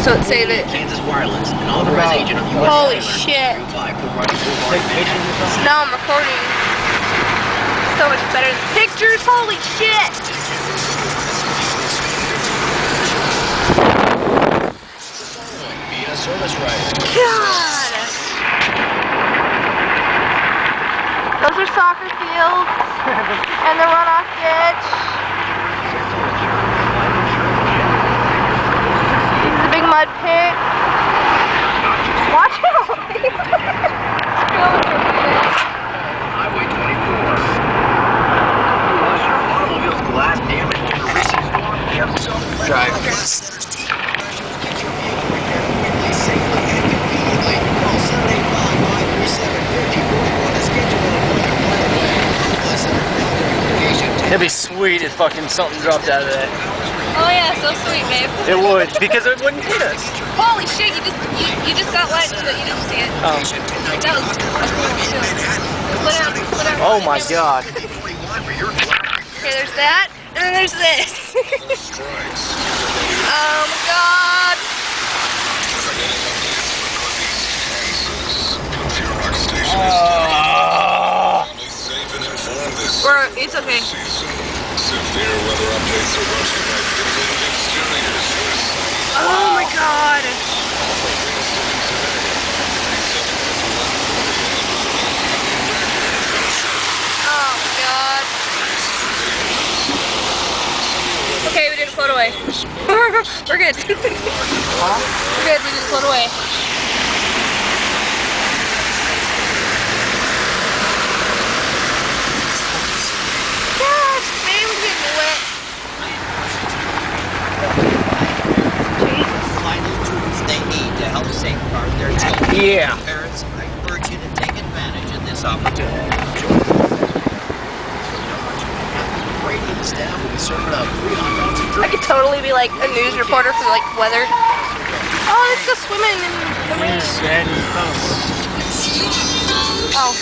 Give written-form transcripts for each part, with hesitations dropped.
So let's say that. Kansas Wireless, an authorized agent of U.S. Holy shit. So now I'm recording. So much better than pictures. Holy shit. God. Those are soccer fields and the runoff ditch. This is a big mud pit. Watch out! Highway 24. Was your automobile's glass damaged in a recent storm? Drive. It'd be sweet if fucking something dropped out of that. Oh yeah, so sweet, babe. It would, because it wouldn't hit us. Holy shit, you just got lightning, but you didn't see it. That was put out. Oh my god. Okay, there's that, and then there's this. Oh my god. It's okay. Oh my god. Oh my god. Okay, we didn't float away. We're good. We're good, we didn't float away. Safeguard their children. Yeah. Parents, I urge you to take advantage of this opportunity. I could totally be like a news reporter for like weather. Oh, let's go swimming in the rain. Oh.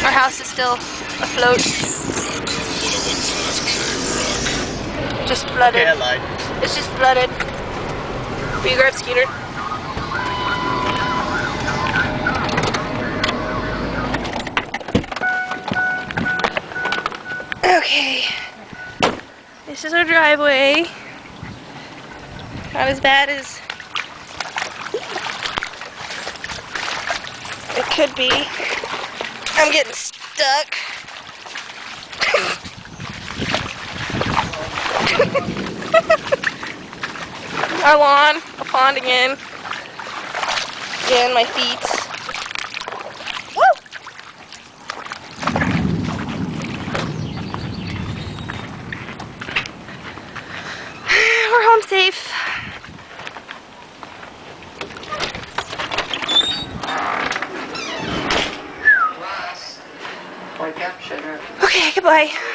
Our house is still afloat. Just flooded. Okay, I lied. It's just flooded. Will you grab Skeeter? Okay. This is our driveway. Not as bad as it could be. I'm getting stuck. Our lawn, a pond again. Again, my feet. Woo! We're home safe. Okay, goodbye.